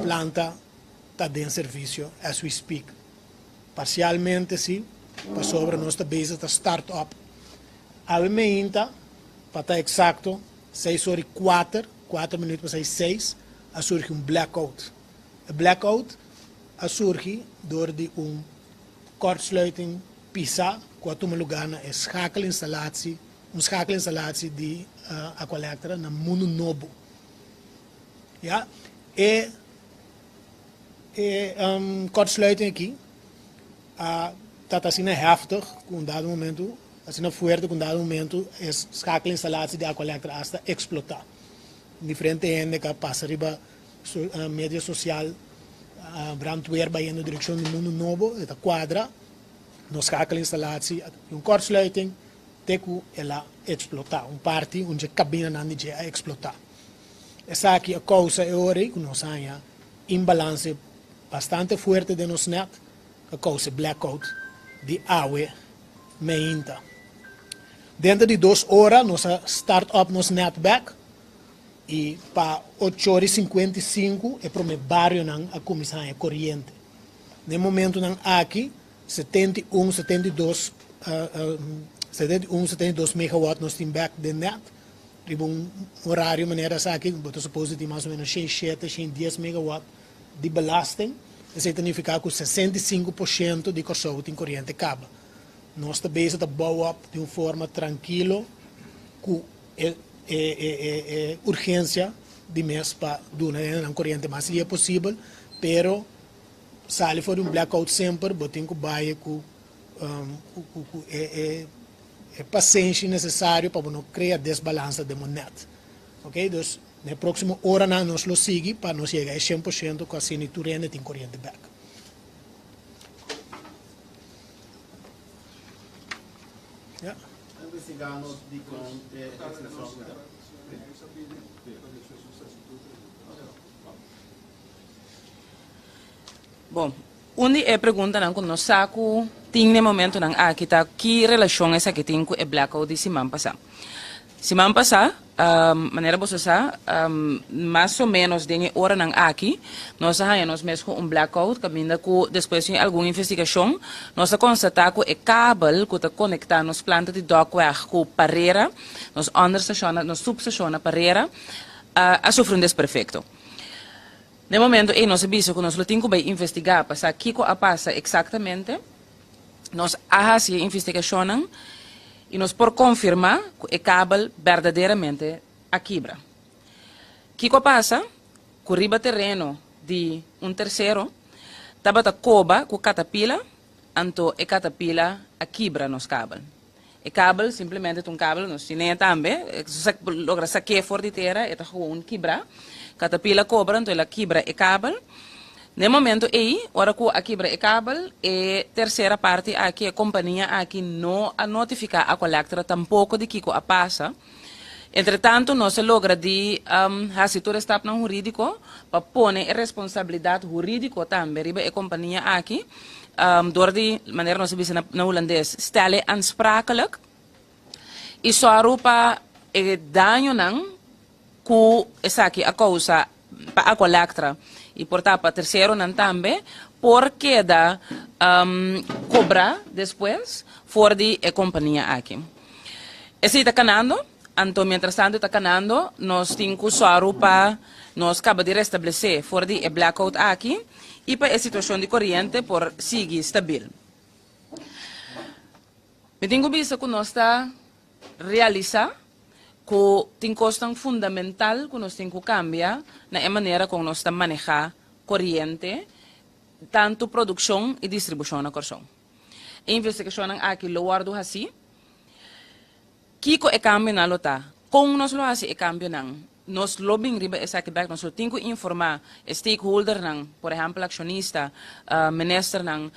planta está em serviço as we speak. Parcialmente, sim, para sobre nós está bezig de start-up. Al meinta, para estar exacto, 6:04, 4 minutos para 6, surge blackout. A blackout surge door kortsluiting PISA, quanto lugar na schakelinstallatie, schakelinstallatie die Aqualectra na Mundo Novo. Ja, kortsluiting aqui, está assim heftig, com dado momento, assim forte, com dado momento, schakelinstallatie de Aqualectra hasta explotar. Diferente gente que passa riba mídia social, brandweer bij in de direction do Mundo Novo, het quadra, nos schakelinstallatie, kortsluiting, teku ela explotar, parte onde cabine não de explotar. Essa aqui a causa é ora que nós temos imbalance bastante forte de nos net, a causa blackout de água meinta. Dentro de 2 horas, nós start up nos netback e para 8:55 é para o meu bairro a comissão é corrente. No momento aqui 72 megawatt nós temos back de net. Tem horário maneira aqui, but supposto de mais ou menos 6, 7, 10 megawatt de belasting. Isso significa que 65% de consumo tem corrente acaba. Nós também estamos bouwen de uma forma tranquila, com urgência de mês para doar corrente mais é possível, pero se for blackout sempre, botem que baia com paciência necessário para não criar desbalance de net. Ok? Então, na próxima hora nós lo seguimos para nós chegar a 100% com a assinatura de corrente back. Yeah. Investigamos de Bom, onde é pergunta não quando nós saco tem no momento não aqui tá que relação essa que tem com o blackout de semana passada. Semana passada, maneira você sabe, mais ou menos de hora não aqui, nós temos mesmo blackout, caminha com depois de alguma investigação, nós constatamos que o cabo que está conectado nos plantas de dockweg com parreira, nos understation, nos substation na parreira, a sofrer um desperfeito. No momento em nós vimos que nós temos que investigar para saber o que passa exatamente, nós fazemos a investigação e nós por confirmar que o cabo verdadeiramente a quebra. O que passa? Que o riba terreno de terceiro estava a coba com catapila, então a catapila a quebra nos cabo. O cabo simplesmente é cabo, nós temos também, se logra sacar fora de terra, é um quebra. Catapila cobra, então ela quebra o cabo. No momento aí, hora que a quebra o cabo, a terceira parte aqui, a companhia aqui não a notificar a Aqualectra tampouco de que a passa. Entretanto, nós logra de a situação está no jurídico para pôr a responsabilidade jurídica também riba a companhia aqui. Door de maneira nós vimos na holandês, stellen aansprakelijk. E só para o dano não que essa aqui a causa para a Aqualectra e portanto para terceiro não também porque da cobra depois fora de a companhia aqui. Esse está canando, então mientras tanto está canando, nós temos que só para nós acaba de restabelecer fora de a blackout aqui e para a situação de corrente por seguir estável. Me tenho visto que nós está realizar que tem questão fundamental que nós temos que cambiar na maneira como nós estamos manejar corrente, tanto produção e distribuição na corção. A investigação aqui lo guardo assim, que é cambio na lota, como nós lo fazemos é cambio não, nós lobbying riba essa que back nós temos que informar stakeholder não, por exemplo acionista, minister não,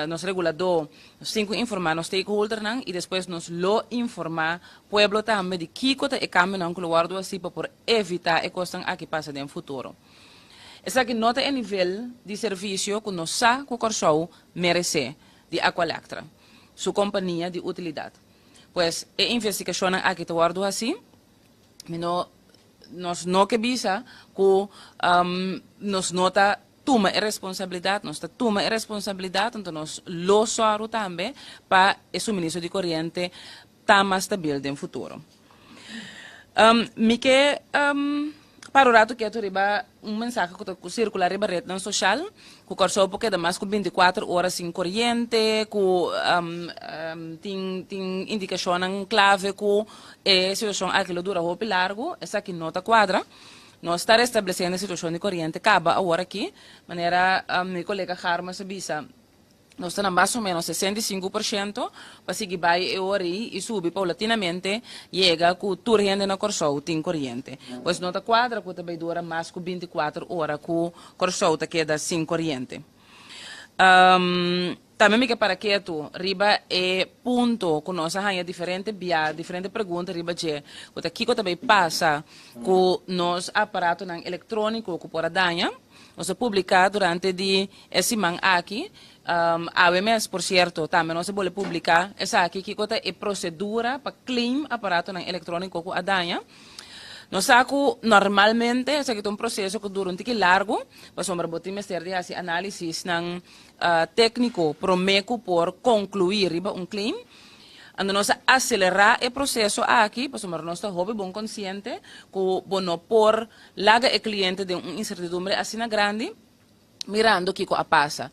nos regulador, nós temos que informar nos stakeholder não e depois nós lo informar pueblo também de que é cambio não que lo guardo assim para evitar a questão aqui passa no futuro. Essa que nota é nível de serviço que nós sa que o Corsou merece de Aqualectra, sua companhia de utilidade. Pois a investigação aqui te guardo assim, nos no que visa que nos nota toma a responsabilidade, nós toma a responsabilidade, então nós lo soro também para o suministro de corrente estar mais estável no futuro. Mike, para o rato que eu riba mensagem que circular riba rede social, que corso porque da mais com 24 horas sem corrente, que tem indicação em clave que a situação aquilo dura muito largo, essa aqui nota quadra. Nós estamos estabelecendo a situação de corrente, acaba agora aqui, maneira meu colega Harma Sabisa, nós estamos mais ou menos 65%, para seguir vai e subir paulatinamente, chega com tudo rende na corso, tem corrente. Pois nota quadra, que também dura mais que 24 horas, com corso queda sem corrente. Também me que para que tu riba é ponto que nós há diferente pergunta riba de o que também passa com nos aparato nan eletrônico que por danha nós publicar durante de esse man aqui AWMS por certo também nós pode publicar essa aqui que é procedura para claim aparato nan eletrônico que a danha. Nós saco normalmente esse é um processo que dura um pouco largo, mas sombra botimos ter de fazer análise ng técnico promeco por concluir um claim. Ando nós acelerar o processo aqui, para sombra nós hobby bom consciente que bono por laga o cliente de incertidumbre assim na grande. Mirando que a passa.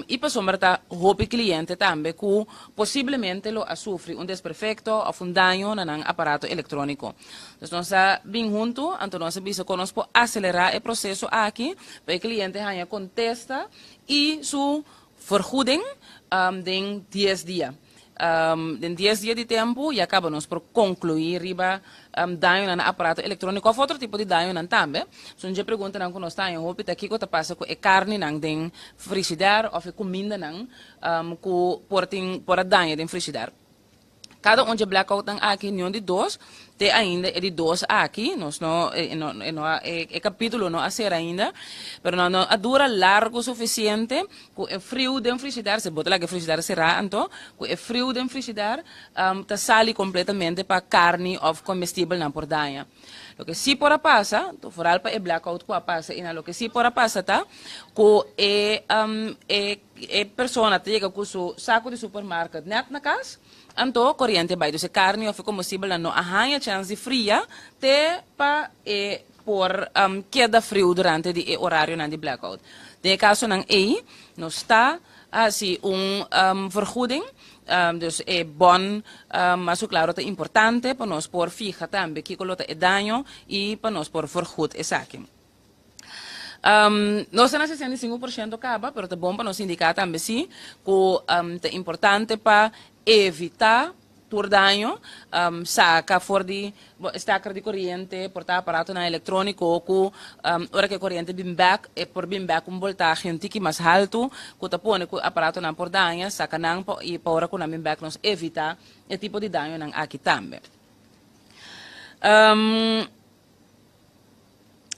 E para sombra tá hobby cliente também que possivelmente lo sofre um desperfecto ou um dano no aparato eletrônico. Então nós bem junto, então nós bisa conosco acelerar o processo aqui para o cliente ganha contesta e su vergoeding em 10 dias. En 10 dias de tempo e acabamos por concluir riba dano no aparato eletrônico ou outro tipo de dano também. Se você pergunta não nós está em roupa aqui que passa com a carne não den frigidaire ou a comida não por dano den frigidaire. Cada um de blackout aqui não de dois, tem ainda é de dois aqui, nós não é capítulo não a ser ainda, mas não dura largo suficiente, com o frio do frigidaire, se bota lá que o frigidaire será, então, com o frio do frigidaire, tá sali completamente para carne ou comestível na pordanha. O que se por passa, tu foral para blackout com a passa, e na lo que se por passa tá, com persona te chega com o saco de supermercado net na casa. Então, corrente vai do carne ou combustível não há chance de fria te para por queda frio durante o horário de blackout. No caso não está assim vergoeding. Dus é bom, mas claro, é importante para nós por fija também que colota é dano e para nós por vergoed é aqui. Nós temos 65% acaba, mas é bom para nós indicar também sim que é importante para evitar por dano, saca fora de estaca de corrente, portar aparato na eletrônico ou hora que a corrente bem back, por bem back voltagem um tique mais alto, que tá põe o aparato na por dano, saca não e para hora que na bem back nós evitar esse tipo de dano não aqui também.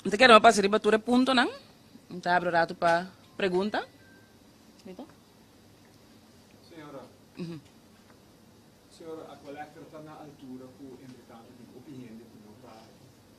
Então quero passar riba tudo ponto não? Então abro rato para pergunta. Senhora. Senhora, a collector está na altura que, entretanto, a opinião de que não está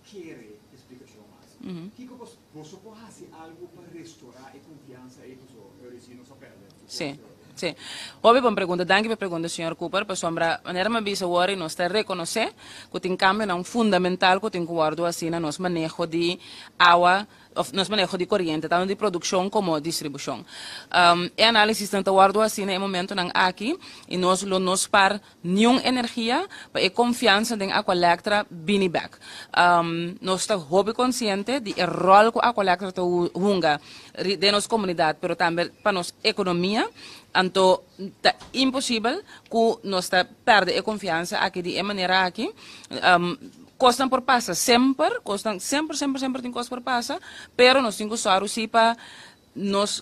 querer explicação mais. Que você pode fazer algo para restaurar a confiança e para os não se perdem? Sim. Sim. Houve uma pergunta, danke pela pergunta, Sr. Cooper, para sombra, maneira mais bisa agora nós está reconhecer que tem cambio não fundamental que tem que guardar assim no nosso manejo de água, nosso manejo de corrente, tanto de produção como distribuição. E análise tanto guardo assim no momento não aqui e nós lo nos par nenhuma energia para a confiança em Aqua Electra bini back. Nós está hobby consciente de o rol que Aqua Electra está junga de nossa comunidade, pero também para nossa economia. Então, é impossível que nós perdamos a confiança aqui de maneira aqui. Costam por passa sempre, costam sempre tem costa por passa, pero nós temos que usar sim para nossa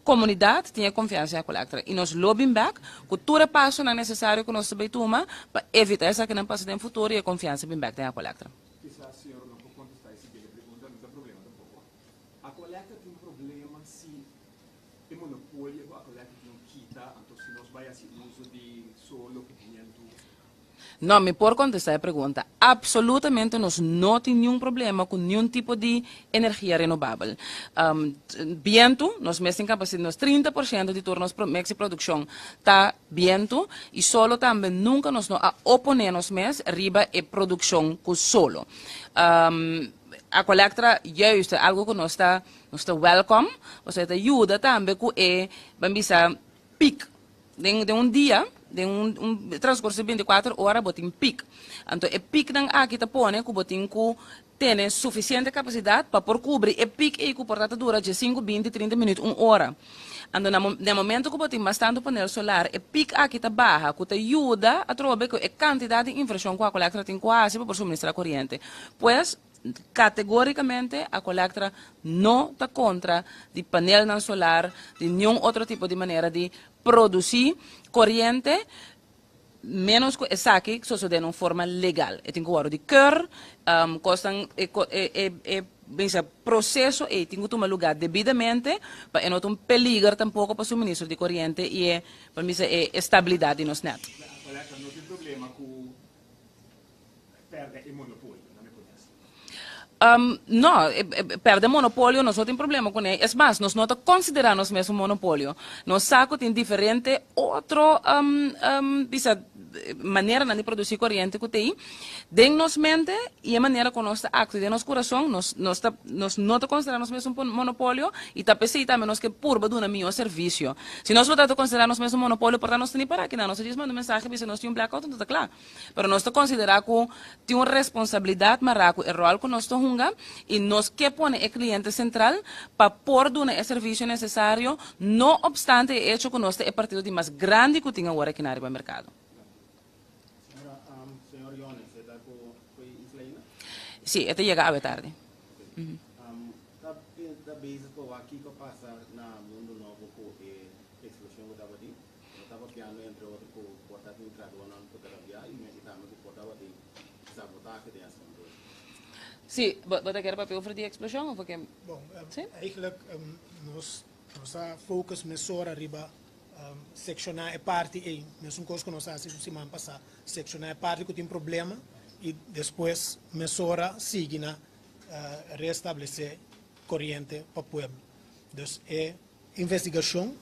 comunidade tenha confiança em Electra. E nós lobbying back, que todo passo não é necessário que nós também tomar para evitar essa que não passa no futuro e a confiança bem back em Electra. Quizás a senhora não pode contestar essa pergunta, não tem problema tampoco. A Electra tem problema se o monopólio a Electra não quita, então se nós vai fazer uso de solo que tem Não, me por contestar a pergunta. absolutamente nós não temos nenhum problema com nenhum tipo de energia renovável. Viento, nós mesmo capacidade, nós 30% de toda nossa produção está viento e solo também nunca nós não oponemos mais riba e produção com solo. A collectra juist algo que nós está welcome, ou seja, ajuda também com vamos dizer, pico de dia, de transcurso de 24 horas, botin pico. Então, o pico não aqui está põe que botin que tem suficiente capacidade para por cobrir o pico e que portanto dura de 5, 20, 30 minutos, 1 hora. Então, no momento que botin bastante painel solar, o pico aqui está baixa, que te ajuda a trocar a quantidade de infração que a collectra tem quase para suministrar corrente. Pois, categoricamente a collectra não está contra de painel solar, de nenhum outro tipo de maneira de produzir corrente, menos que essa aqui, que se de uma forma legal. E tem que de cor, costam processo e tem que tomar lugar devidamente para não ter um peligro tampouco para o suministro de corrente e para mim estabilidade nos net. A collecta não tem problema com perder o monopólio. No, perde monopólio, nós não temos problema com ele. É mais, nós não consideramos mesmo monopólio. Nós saco tem diferente outra maneira de produzir corrente que tem. Dentro nos mente e a maneira como nós acto de nosso coração, nós não consideramos mesmo monopólio e também nós que purba de um melhor serviço. Se nós não consideramos mesmo monopólio, portanto nós temos para aqui, nós diz manda mensagem, diz nós temos um blackout, não está claro. Mas nós consideramos que tem uma responsabilidade maraco, o rol que nós temos e nós que põe o cliente central para pôr o serviço necessário, não obstante o hecho que nós é partido de mais grande que tem agora aqui no mercado. Senhor Jones, você está com Islaina? Sim, até chegar à tarde. Da base que aqui que passa na mundo novo com a explosão que estava ali, eu estava piano entre outros com o portátil entrado na fotografia e também com o portátil de sabotagem de ação. Sim, wat ik er over die explosie of ik Bom, Sim? eigenlijk nós focus mais só arriba seccionar a parte e mesmo coisa que nós fazemos semana passada, seccionar a parte que tem problema e depois mesora sigue na restabelecer corrente para o povo. Então, é investigação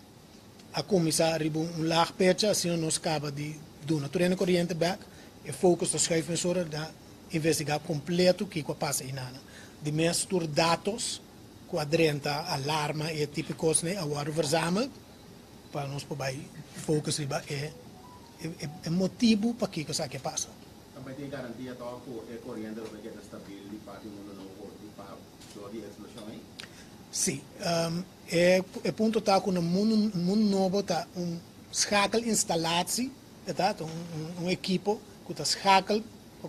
a começar arriba largo pecha, assim nós acaba de dar a corrente back e focus dos chefes mesora da investigar completo o que passa aí nada. De mesmo dados quadrenta alarma e tipo de coisa né agora verzamel para nós poder focus riba é motivo para que coisa que passa. Também tem garantia tal que a corrente vai ser estável e para o mundo novo e para a explosão aí? Sim, é ponto tá com o mundo novo tá schakel instalatie, tá equipo que tá schakel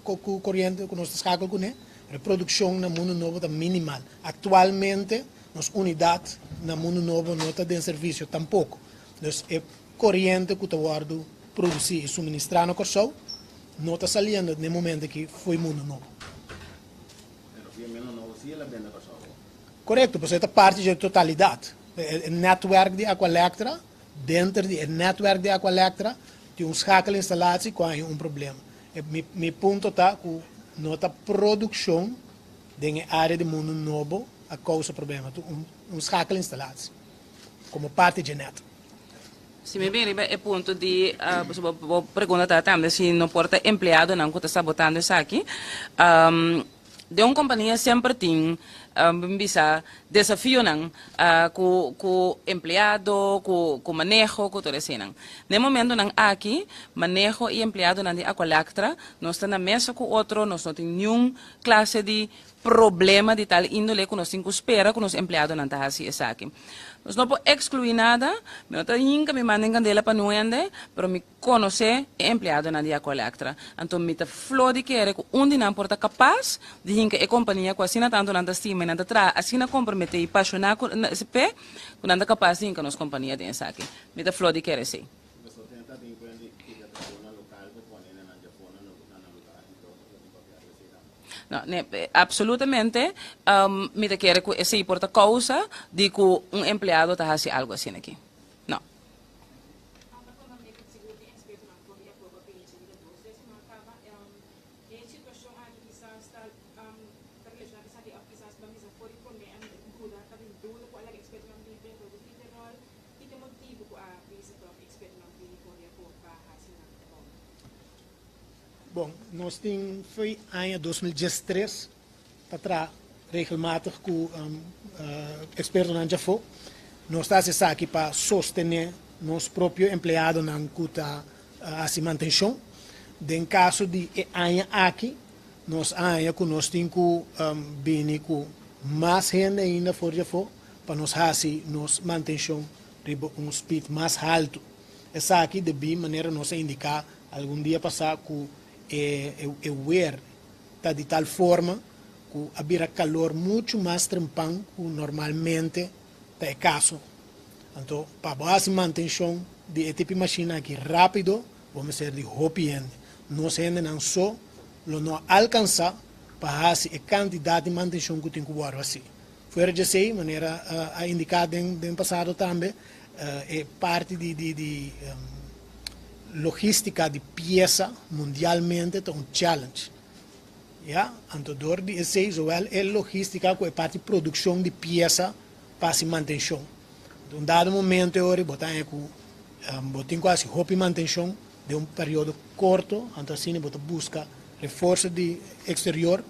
com corrente que nós schakel com né. A produção no mundo novo está minimal. Atualmente, nossa unidade no mundo novo não está em serviço tampouco. Então, é corrente que está guardando produzir e suministrar no corso, não está saindo no momento que foi mundo novo. Correto, porque é parte da totalidade. O netwerk de Aqualectra, dentro do netwerk de Aqualectra, tem schakel instalatie com problema. Meu ponto está que nota produção da área do mundo novo a causa problema, schakel instalatie, como parte de net. Se me bem, é ponto de vou perguntar também se não porta empregado não que está botando isso aqui. De uma companhia sempre tem desafio não com empregado, com manejo, com tudo isso não. No momento não aqui manejo e empregado não de Aqualectra, nós estamos na mesa com outro, nós não temos nenhuma classe de problema de tal índole que nós temos que esperar que os empregados não estão assim isso aqui. Nós não podemos excluir nada, eu tenho me mandem candela para não ende, mas me conhecer empregado na dia Aqualectra. Então me ta flor de querer que onde não porta capaz de que a companhia com assina tanto na estima na tra assina comprometer e apaixonar com esse pé, com nada capaz de que nos companhia tem essa aqui. Me ta flor de querer sim. No, absolutamente, me te quiere que se importa causa de que un empleado está haciendo algo así aquí. No. Bom, nós temos foi ano 2013 para regelmatig com expertos na Jafo. Nós estamos aqui para sostener nosso próprio empregado na cuta a manutenção. Em caso de ano aqui, nós temos bem com mais gente ainda for Jafo para nós fazer nossa manutenção de speed mais alto. Essa aqui de maneira nós indicar algum dia passar com wear tá de tal forma que haverá calor muito mais trampão que normalmente é caso. Então, para base manutenção de tipo de máquina aqui rápido, vamos ser de hopiende. Nós ainda não só não alcançar para fazer a quantidade de manutenção que tem que fazer assim. Fora de sei, maneira a indicar no passado também, é parte de logística de peça mundialmente é um challenge. Ja? Então, door die esse, zowel a logística como a parte de produção de peça para se manutenção. Então, dado momento, eu botem quase roupa e manutenção de um período curto, então assim, eu busca reforço de exterior,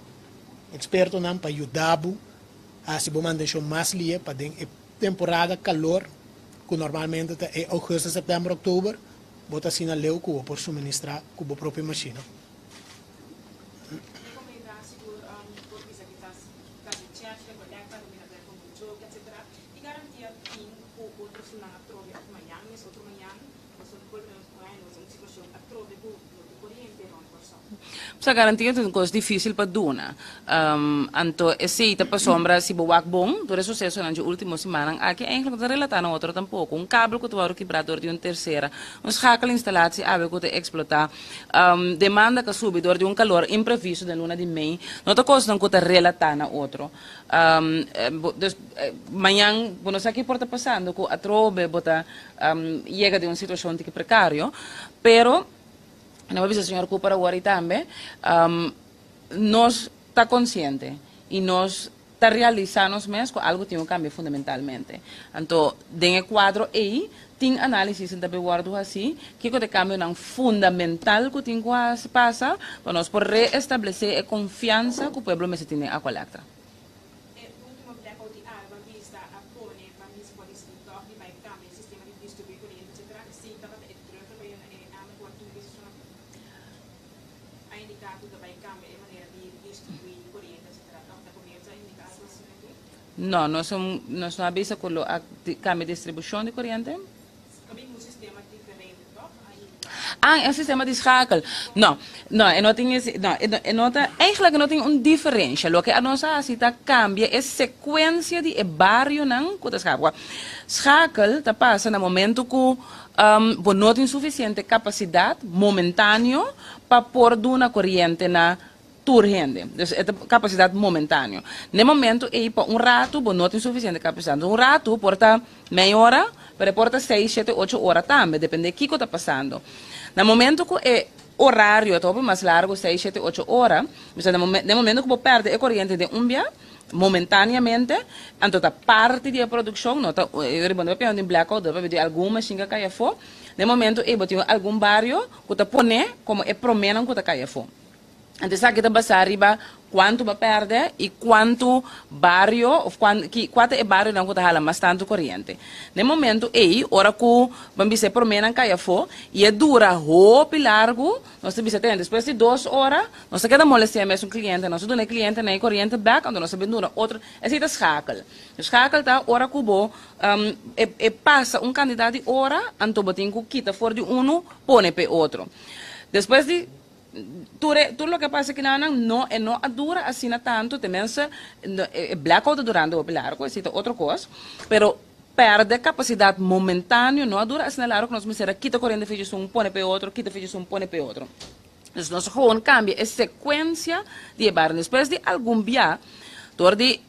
experto para ajudar a se manutenção mais lia para a temporada calor, que normalmente é agosto, setembro, outubro, bota assim na leu que por suministrar com a própria máquina. Sa garantia é uma coisa difícil para duna. Então, esse tá para sombra se boak bom, todo esse sucesso na última semana, aqui é inclusive relatar na outra tampouco. Cabo que tu vai quebrador de terceira, schakel instalatie ave que te explotar, demanda que subidor de calor imprevisto da luna de mei, não te coisa não que te relatar na outro. Manhã, quando você aqui porta passando, que a trobe bota chega de uma situação que precário, pero não avisa o senhor Cooper agora também, nós está consciente e nós está realizando mesmo que algo tem um cambio fundamentalmente. Então, dentro do quadro aí, tem análise também guardo assim, que o cambio não fundamental que tem que passar para nós por reestabelecer a confiança que o povo se tem a coleta. Não, nós não avisa com o cambio de distribuição de corrente. É um sistema de schakel. Não, eigenlijk não tem uma diferença. O que a nossa cita cambia é a sequência de barrio não que está schakel está passa no momento que não tem suficiente capacidade momentânea para pôr uma corrente na turgente, é capacidade momentânea. No momento, rato, não tem suficiente capacidade. Rato, porta meia hora, para porta 6, 7, 8 horas também, depende do que está passando. No momento que é horário, é mais largo, 6, 7, 8 horas, no momento que você perde a corrente de dia, momentaneamente, então a parte da produção, eu rebondo para um blackout, para ver alguma machine que cai fora, no momento, eu tenho algum barrio que está põe como é promena que está cai fora. Então, aqui está arriba quanto vai perder e quanto barrio, quanto é barrio não está hala bastante corrente. No momento aí, hora que vamos ser promena caia fora e é dura roupa largo, nós temos que ter depois de 2 horas, nós queda molestar mesmo um cliente, nós damos cliente na corrente back, então nós sabemos dura outro, esse é schakel. Schakel tá hora que bo passa candidato de hora, então botem que quita fora de põe para outro. Depois de tudo o que passa aqui não dura assim tanto, também é blackout durante o largo, é outra coisa, pero perde capacidade momentânea, não dura assim largo, nós vamos quita corrente fez põe para outro, quita fez põe para outro. Então nós gewoon cambia a sequência de barra, depois de algum dia, tordi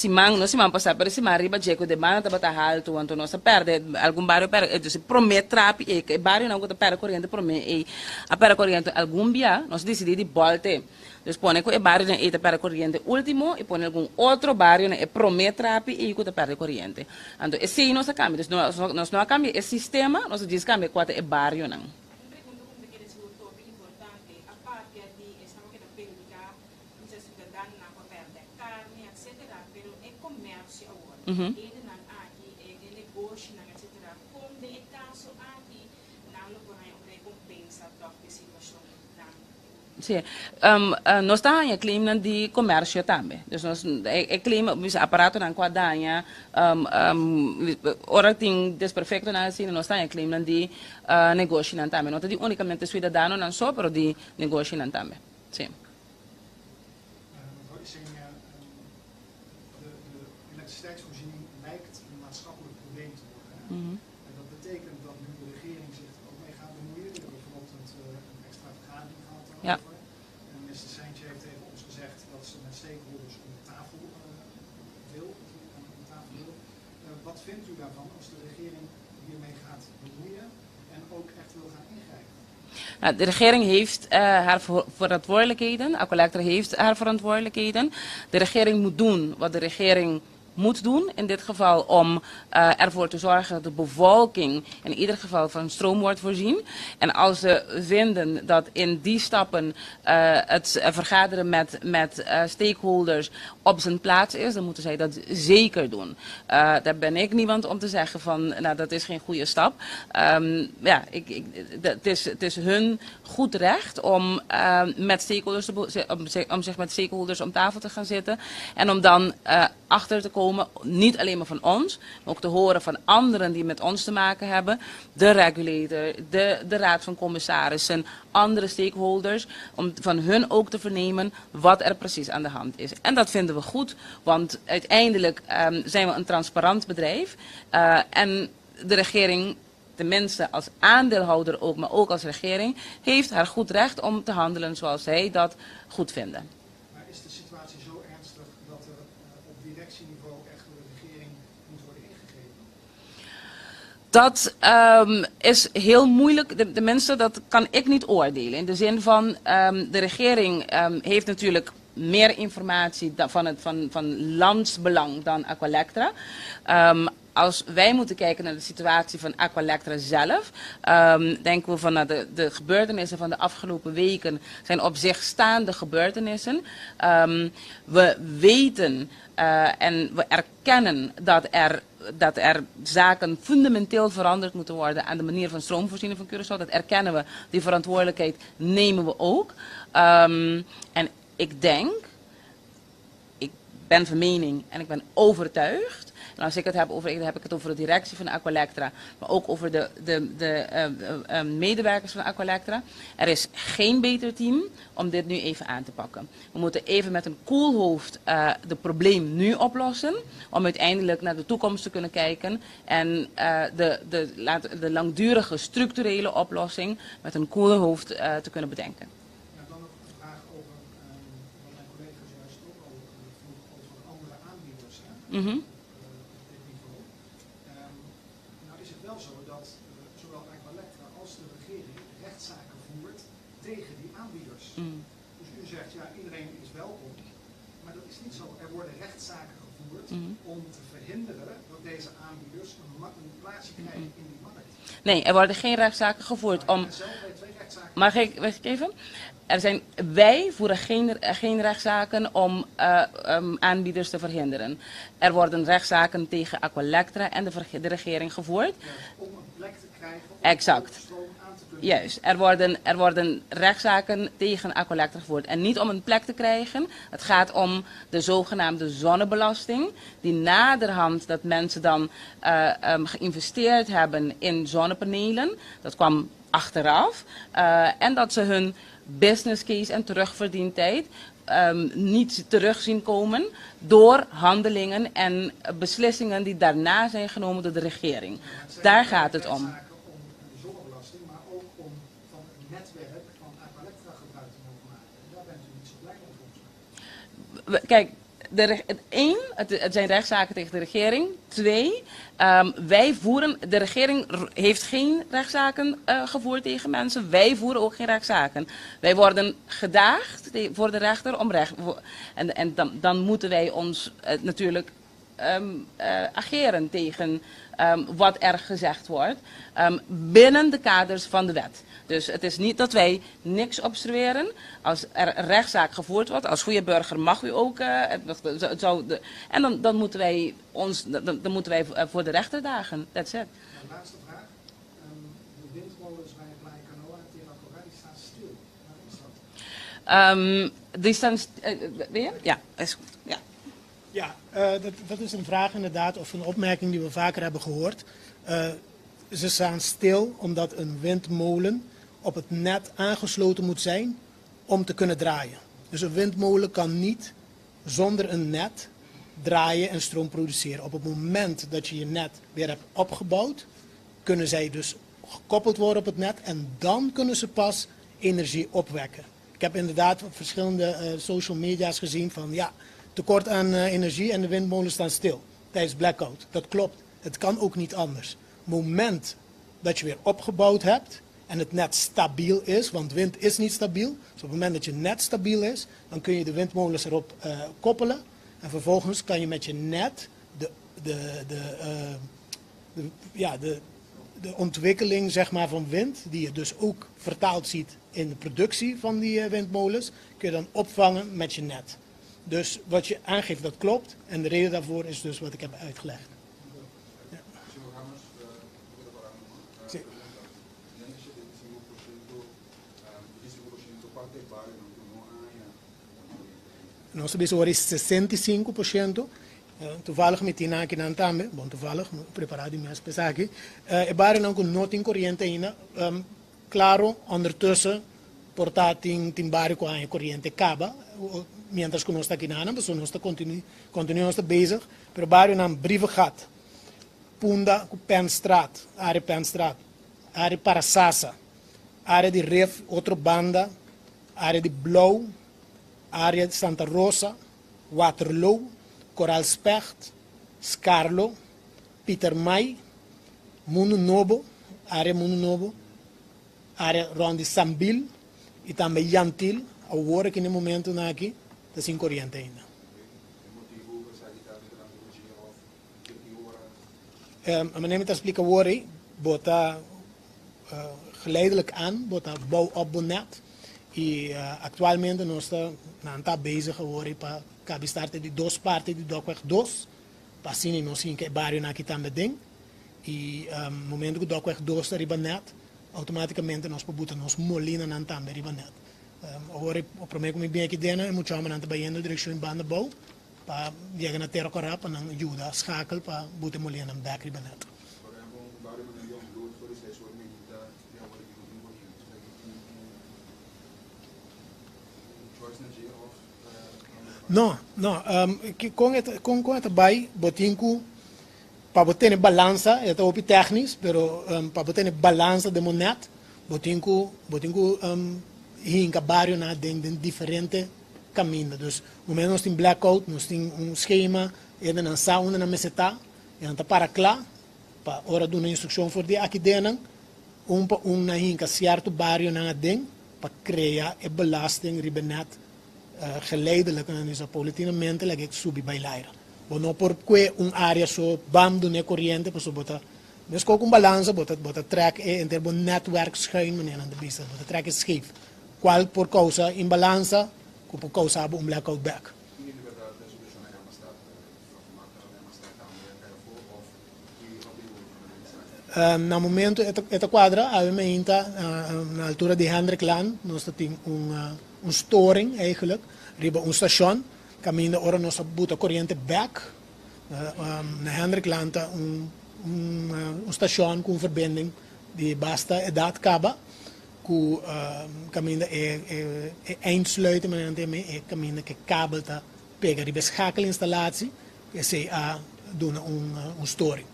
não se man passar, mas se man arriba jeco de mana tá alto, então nós perde algum barrio perde, se promete trap e barrio não que perde corrente promete a perde corrente algum dia, nós decidimos de volte. Então põe que o barrio é perde corrente último e põe algum outro barrio é promete trap e que perde corrente. Então esse não se cambia, nós não cambia esse sistema, nós diz cambia quanto é barrio não. Pergunto como que eles voltou importante a parte eden aan aki e negócio na etc. Como de caso aqui não lo põe uma recompensa toch de situação dan. Sim. Nós estamos claim de comércio também. Dus nós claim o aparato na quadranha, ora tem desperfeito na assim, nós estamos claim de negócio na também. Não é unicamente cidadão não só, mas de negócio na também. Sim. Mevrouw Issing, de elektriciteitsvoorziening lijkt een maatschappelijk probleem te worden. En dat betekent dat nu de regering zich er ook mee gaat bemoeien. We hebben vanochtend een extra vergadering gehad daarover. Ja. En minister Seintje heeft tegen ons gezegd dat ze met stakeholders om de tafel wil. Wat vindt u daarvan als de regering hiermee gaat bemoeien en ook echt wil gaan ingrijpen? Nou, de regering heeft haar verantwoordelijkheden. Aqualectra heeft haar verantwoordelijkheden. De regering moet doen wat de regering moet doen. In dit geval om ervoor te zorgen dat de bevolking in ieder geval van stroom wordt voorzien. En als ze vinden dat in die stappen het vergaderen met stakeholders op zijn plaats is, dan moeten zij dat zeker doen. Daar ben ik niemand om te zeggen van, nou dat is geen goede stap. Ja, het is hun goed recht om met stakeholders om zich met stakeholders om tafel te gaan zitten en om dan achter te komen, niet alleen maar van ons, maar ook te horen van anderen die met ons te maken hebben, de regulator, de raad van commissarissen, andere stakeholders, om van hun ook te vernemen wat er precies aan de hand is. En dat vinden we goed, want uiteindelijk zijn we een transparant bedrijf en de regering, tenminste als aandeelhouder ook, maar ook als regering, heeft haar goed recht om te handelen zoals zij dat goed vinden. Maar is de situatie zo ernstig dat er op directieniveau echt door de regering moet worden ingegrepen? Dat is heel moeilijk. Tenminste, dat kan ik niet oordelen. In de zin van, de regering heeft natuurlijk meer informatie van landsbelang dan Aqualectra. Als wij moeten kijken naar de situatie van Aqualectra zelf, denken we van de gebeurtenissen van de afgelopen weken zijn op zich staande gebeurtenissen. We weten en we erkennen dat er zaken fundamenteel veranderd moeten worden aan de manier van stroomvoorziening van Curaçao. Dat erkennen we, die verantwoordelijkheid nemen we ook. En ik denk, ik ben van mening en ik ben overtuigd. En als ik het heb heb ik het over de directie van Aqualectra, maar ook over de medewerkers van Aqualectra. Er is geen beter team om dit nu even aan te pakken. We moeten even met een koel hoofd het probleem nu oplossen, om uiteindelijk naar de toekomst te kunnen kijken en de langdurige structurele oplossing met een koel hoofd te kunnen bedenken. Ja, dan nog een vraag over wat mijn collega's juist ook al vroeg over andere aanbieders. Hè? Nou is het wel zo dat zowel Aqualectra als de regering rechtszaken voert tegen die aanbieders. Dus u zegt, ja, iedereen is welkom, maar dat is niet zo. Er worden rechtszaken gevoerd om te verhinderen dat deze aanbieders een plaatsje krijgen in die markt. Nee, er worden geen rechtszaken gevoerd om. Zelf bij 2 rechtszaken. Mag ik even? Wij voeren geen rechtszaken om aanbieders te verhinderen. Er worden rechtszaken tegen Aqualectra en de regering gevoerd. Ja, om een plek te krijgen om exact. stroom aan te kunnen. Juist, er worden rechtszaken tegen Aqualectra gevoerd. En niet om een plek te krijgen. Het gaat om de zogenaamde zonnebelasting. Die naderhand dat mensen dan geïnvesteerd hebben in zonnepanelen. Dat kwam achteraf. En dat ze hun business case en terugverdientijd niet terug zien komen door handelingen en beslissingen die daarna zijn genomen door de regering. Daar gaat het om. Om de zonnebelasting, maar ook om van het netwerk van Aqualectra gebruik te mogen maken. En daar bent u niet zo blij mee volgens mij. Kijk, het zijn rechtszaken tegen de regering. 2, de regering heeft geen rechtszaken gevoerd tegen mensen. Wij voeren ook geen rechtszaken. Wij worden gedaagd voor de rechter om recht. En dan moeten wij ons natuurlijk ageren tegen wat er gezegd wordt binnen de kaders van de wet. Dus het is niet dat wij niks obstrueren. Als er een rechtszaak gevoerd wordt, als goede burger mag u ook. En dan moeten wij dan moeten wij voor de rechter dagen. That's it. Nou, laatste vraag. De windmolens bij Blijkanoa en Terracora, die staan stil. Waarom is dat? Die staan. Weer? Ja, is goed. Ja. Ja, dat is een vraag inderdaad, of een opmerking die we vaker hebben gehoord. Ze staan stil omdat een windmolen op het net aangesloten moet zijn om te kunnen draaien. Dus een windmolen kan niet zonder een net draaien en stroom produceren. Op het moment dat je je net weer hebt opgebouwd, kunnen zij dus gekoppeld worden op het net en dan kunnen ze pas energie opwekken. Ik heb inderdaad op verschillende social media's gezien van ja, tekort aan energie en de windmolens staan stil tijdens blackout. Dat klopt. Het kan ook niet anders. Op het moment dat je weer opgebouwd hebt en het net stabiel is, want wind is niet stabiel. Dus op het moment dat je net stabiel is, dan kun je de windmolens erop koppelen. En vervolgens kan je met je net de ontwikkeling zeg maar, van wind, die je dus ook vertaald ziet in de productie van die windmolens, kun je dan opvangen met je net. Dus wat je aangeeft, dat klopt. En de reden daarvoor is dus wat ik heb uitgelegd. Ja. Sí. Nós sabemos hoje 65%. Toevallig met die naak in Antame, bon toevallig, preparado minhas pesas aqui. E bare não com notin corriente ainda. Claro, ondertussen portating timbari com a corriente acaba. Mientras que nós está aqui na Ana, nós está continuamos bezig. Pero bare não brieven gat. Punda com Penstraat, área Penstraat, área Parasasa, área de Ref, outra banda, área de Blauw, área de Santa Rosa, Waterloo, Koraalspecht, Scarlo, Pieter Mai, Mundo Novo, área rond de Sambil e também Yantil, agora que no momento aqui está sem corrente ainda. A meneer te explica worry, bota geleidelijk aan, bota bouw op bonet. E atualmente nós está bezig geworden para cabe starten de duas partes de Docweg 2, para assim nós sim que bairro aqui também tem. E momento que Docweg 2 está riba net, automaticamente nós podemos nós molina nan também riba net. Agora o primeiro que me bem aqui dentro é muito chamar nan também indo direção banda bouw. Para chegar na terra correta para não ajudar a schakel para botar molina na back riba net. Não, com esta bai, botinho para botar balança, é o técnico, pero para botar balança de moneda, botinho hinca barrio na de diferente caminho. Dus, o menos nós tem blackout, nós tem schema, ainda não sabe onde na meseta, e anda para lá, para hora de uma instrução for de aqui dentro, na hinca certo barrio na ding, para criar a belasting ribenet. Geleidelijk en is politicamente la que subi bailar. Bueno, porque área so bam do ne corriente, pues bota. Mas com balança, bota track en termo netwerk schuin meneer aan de business, bota track is scheef. Qual por causa imbalança, por causa blackout back. Na momento esta quadra, obviamente na altura de Hendrik Land, nós temos storing eigenlijk, riba station, caminho ora nós buta corrente back, na Hendrik Land station com verbinding die basta edad caba, com caminho eindsluiten, maar dan caminho que kabel ta pega riba schakelinstallatie, que se a doen storing.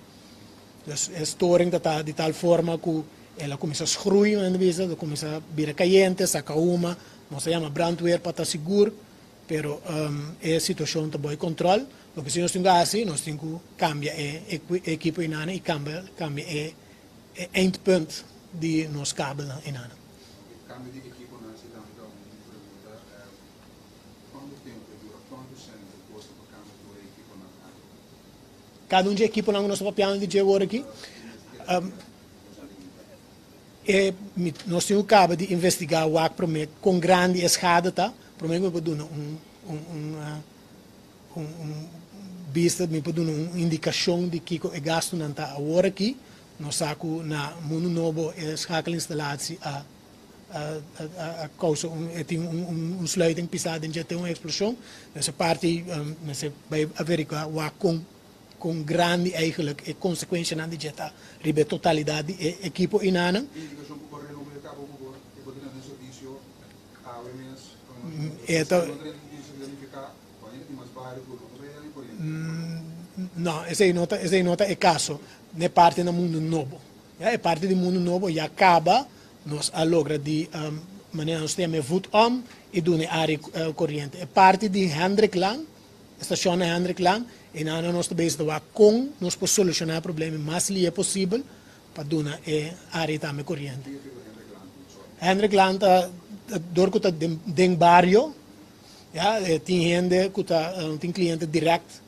Dus é storing dat de tal forma que ela começa a schroeien en ela começa a vir caliente, saca uma, não se chama brandweer para estar seguro, pero é a situação de bom controle. O que se nós temos assim, nós temos que cambiar o equipo em Ana e cambiar o eindpunt de nos kabel em Ana. Cambio de equipo na cidade da pergunta quanto tempo dura, quanto sendo o custo para cambio do equipo na Ana? cada de equipo lang nós papiando de agora aqui. Nós temos cabo de investigar o que com grande escada, tá? Prometo que eu vista, me pode uma indicação de que é gasto não tá agora aqui. Nós saco na mundo novo escakel instalatie a causa tem sluiting pisado en tem uma explosão nessa parte nessa vai averiguar com grande eigenlijk e consequência na digita ribe totalidade e equipo inanan Indicação para o governo do cabo que pode ter serviço a OMS não, essa nota é caso ne parte do mundo novo é parte do mundo novo e acaba nós logra de maneira nós temos voet e doen área corrente é parte de Hendrikland estação Hendrikland e nós nós bezig com nós podemos solucionar o problema mais li é possível para dar área também corrente Hendrikland door que den barrio ja tem gente que tem cliente direto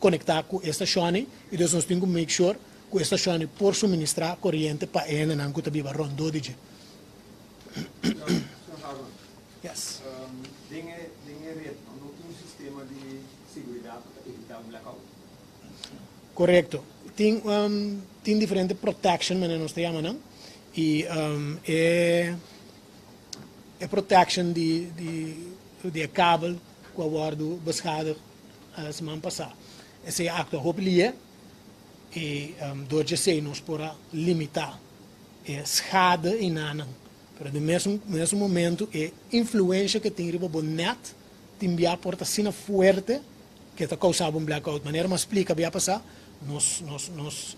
conectar com a estação e então nós temos que make sure que a estação por suministrar corrente para ela não que viva rondo de yes Dingen red, não tem um sistema de segurança para evitar blackout. Correto. Tem diferente protection, mas nós chamamos, não? E é protection de cabo que eu guardo beschadigd semana passada. Esse acto hopelijk e door je sei nós para limitar a schade in aan. Pero no mesmo momento a influência que tem riba net timbia porta sina forte que está causando blackout. Maneira mas explica bem passar nos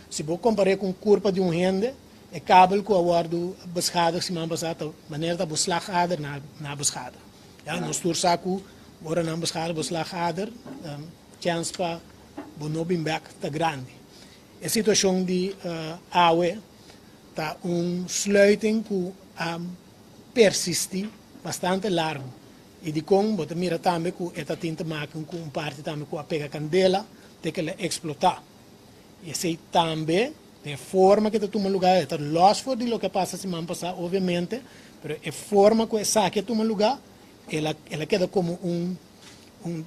se vou comparar com curva de rende é cabo que eu guardo beschadigd semana passada maneira da beslagader na beschadigd. Ja, nós tur saco ora na beschadigd beslagader chance para bonobin back tá grande. A situação de AUE tá sluiting que persiste bastante largo. E de como você mira também que esta tinta máquina com parte também que a pega candela tem que explotar. E esse também tem forma que toma lugar, está lost for de lo que passa semana passada, obviamente, mas a forma que essa que toma lugar, ela queda como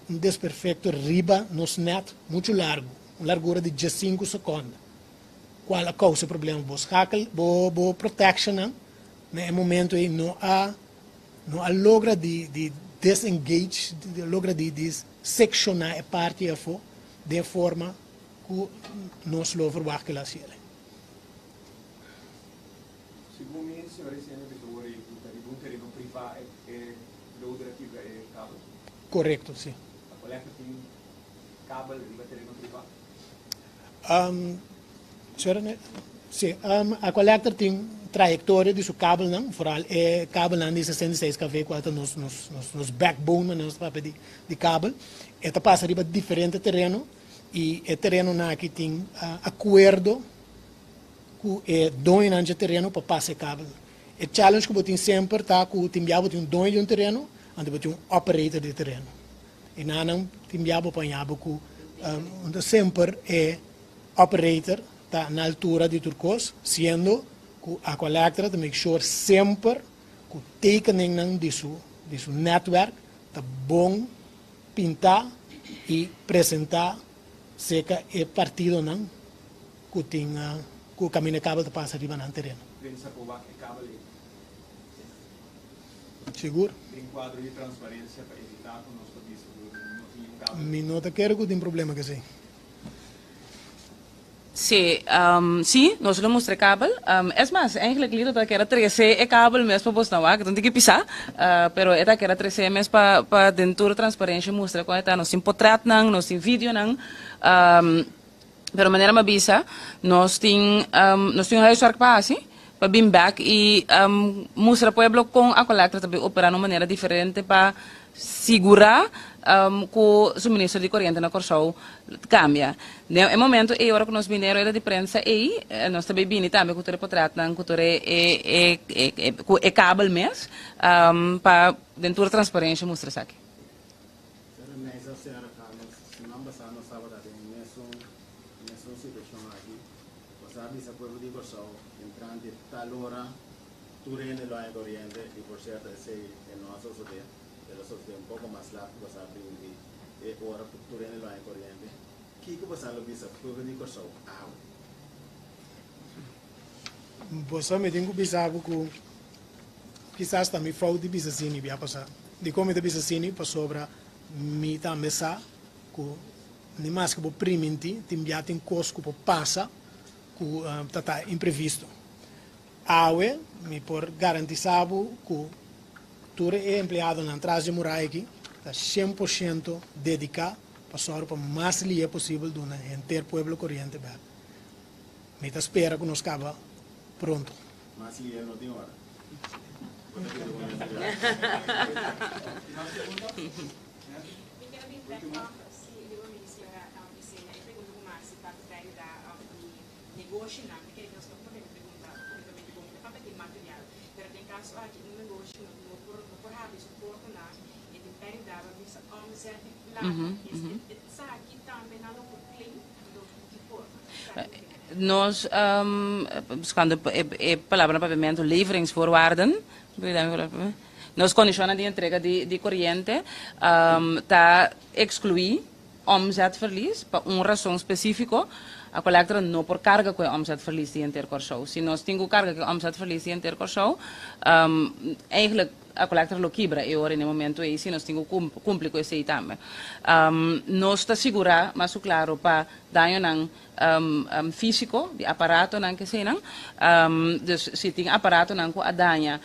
desperfeito riba nos net muito largo, uma largura de 5 segundos. Qual a causa do problema? Bo protection, no momento aí não há logra de disengage, logra de seccionar a parte de forma que nós lo verwacht que ela seja. Segundo me, senhor, esse ano de um terreno privado é lucrativo é cabo. Correto, sim. A coleta tem cabo de terreno privado. Sim, a collector tem trajetória de seu cabo, não? Vooral é cabo não de 66 kV, quanto nos backbone, nos papel de cabo. Esta passa riba diferente terreno e o terreno na que tem acordo com o dono de terreno para passar cabo. O challenge que você sempre está com o timbiabo tem dono de terreno, onde você tem operator de terreno. E não timbiabo apanhado com onde sempre é operator está na altura de Turcos, sendo que a collector to make sure sempre que o tekening de seu network está bom, pintar e apresentar seca é partido não que tem que o caminho cabo de passa riba no terreno. Pensa que o cabo Seguro? tem quadro de transparência para evitar que nós não tenha cabo. Minuto quero que tem problema que sim. Sí, sí, nós lo mostré cable. Es más, eigenlijk lido que era 13 cable mesmo para postar que tem que pisar, pero eta que era 13 mes para dentro transparência mostra com eta nós tem portrait nang, nós tem vídeo nang, pero maneira ma bisa, nós tem huiswerk para assim, para bring back e mostra pueblo com a collector também operar de maneira diferente para segurar que o suministro de corrente na Corsol cambia. No momento, e ora que nós mineiro era de prensa, e nós também bini também que o reportrat não que o cabo mesmo, para dentro da transparência mostra isso aqui. Nessa senhora Carlos, semana passada nós estávamos em explicación aquí. Pues sabe, ese pueblo de Corsao, entrante tal hora, tú reines lo hay corriente, y por cierto, ese no hace sociedad, pero sociedad un poco más largo, pues sabe, y ahora tú reines lo hay corriente. ¿Qué pues lo visa pueblo de Corsao? Você me tem que pensar que quizás também falta de bisa sini via passar. De como de bisa sini para sobra me também sa que nem mais que por primenti tem via tem costo que passa que tá imprevisto. Awe me por garantizar que tu é empregado na entrada de morar aqui está 100% dedicado para sobra para mais lia possível do inteiro pueblo corriente back. Me tá espera que nos acaba pronto. Más líder no tiene hora. Negócio não, porque nós não podemos perguntar unicamente como de papel material, mas tem caso aqui no negócio não por rápido suporte não e tem perde dava visa omzet lá isso aqui também não por claim do que por Nós, quando é palavra pavimento, leveringsvoorwaarden, nós condicionamos de entrega de corrente, está excluir omzetverlies, para uma razão específica, a collector não por carga com omzetverlies de inteiro Corsao. Se nós temos carga com omzetverlies de inteiro Corsao, eigenlijk a collector lo quebra e ora no momento e se nós temos cumprir com esse também. Nós está segura, mas claro para daño não físico de aparato não que se não, dus se tem aparato não com a daña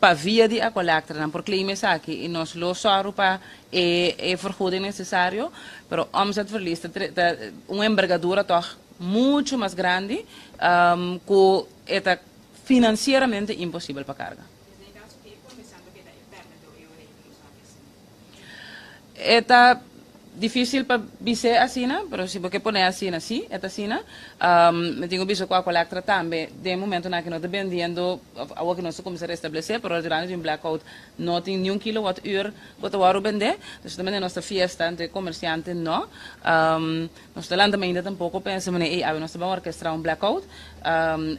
para via de a collector não por claim essa aqui e nós lo soro para vergoeding necessário, pero omzetverlies uma envergadura toch muito mais grande que é financeiramente impossível para carga. Está difícil para dizer assim, mas se você põe assim, assim, me tenho visto com a collector também, de momento na que não dependendo, a que nós começamos a estabelecer, pero durante um blackout não tem nenhum kilowattuur para o vender, então também nossa fiesta de comerciante não, nós também ainda tampouco pensamos em, nós vamos orquestrar blackout,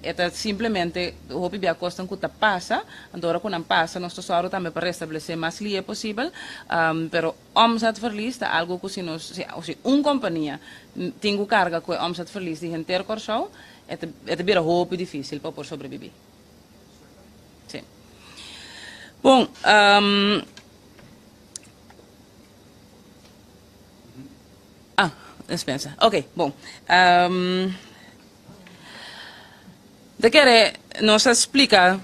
é simplesmente o que a costa que passa, então quando não passa, nós só também para restabelecer mais li é possível, pero omzetverlies é algo que se uma companhia tem carga com omzetverlies de inteiro Corsao, é bem muito difícil para por sobreviver. Sim. Bom, dispensa. Ok, bom. De querer nos explica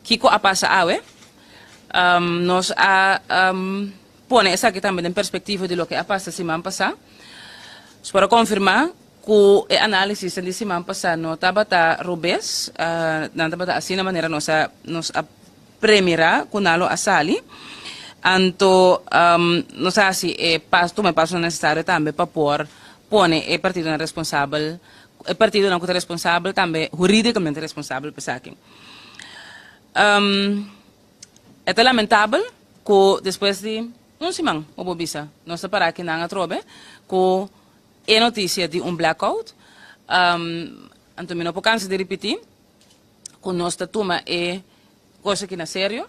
que a passa awe, nos pone essa aqui também em perspectiva de lo que a passa semana passada, para confirmar que a análise de semana passada não estava robês, não estava assim na maneira nos premira com nalo a sali, então não sei se é passo necessário também para pôr o partido responsável. O partido não é responsável, também juridicamente responsável por isso aqui. É lamentável que depois de semana, o Bobisa, nós para aqui na Trobe, que é notícia de blackout, então não posso cansar de repetir, que nós toma coisa que na sério,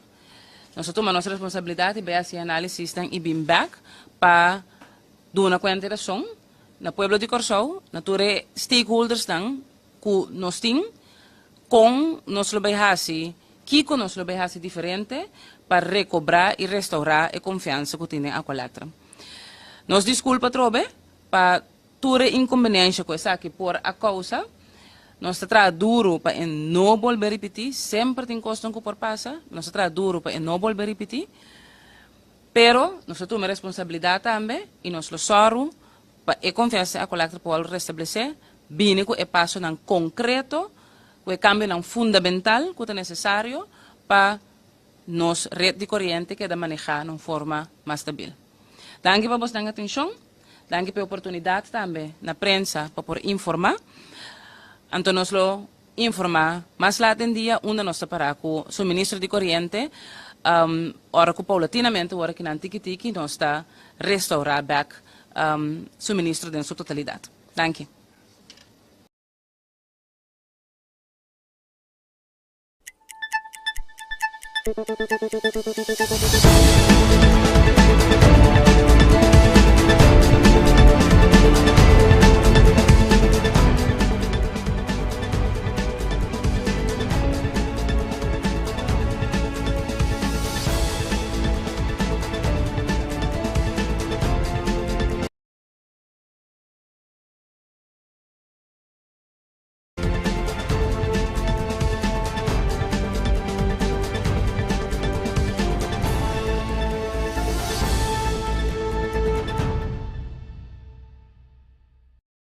nós toma nossa responsabilidade e ver se análise e bem back para dar uma consideração na pueblo de Corsao, na ture stakeholders que nós temos, com nós lo behasi, que nós lo behasi diferente para recobrar e restaurar a confiança que tem a collector. Nós desculpa trobe para ture inconveniência com essa aqui por a causa, nós está duro para não volver a repetir, sempre tem custo que por passa, nós está duro para não volver a repetir, pero nós temos responsabilidade também e nós lo soro e confiança a collector pode restabelecer, bem que é passo não concreto, que é cambio não fundamental que é necessário para nos rede de corrente que é manejar de forma mais estável. Danke para vossa atenção, danke pela oportunidade também na prensa para por informar, então nós lo informar mais lá em dia onde nós para com o suministro de corrente, ora que paulatinamente, ora que não tiki nós está restaurar back suministro em sua totalidade. Danke. Thank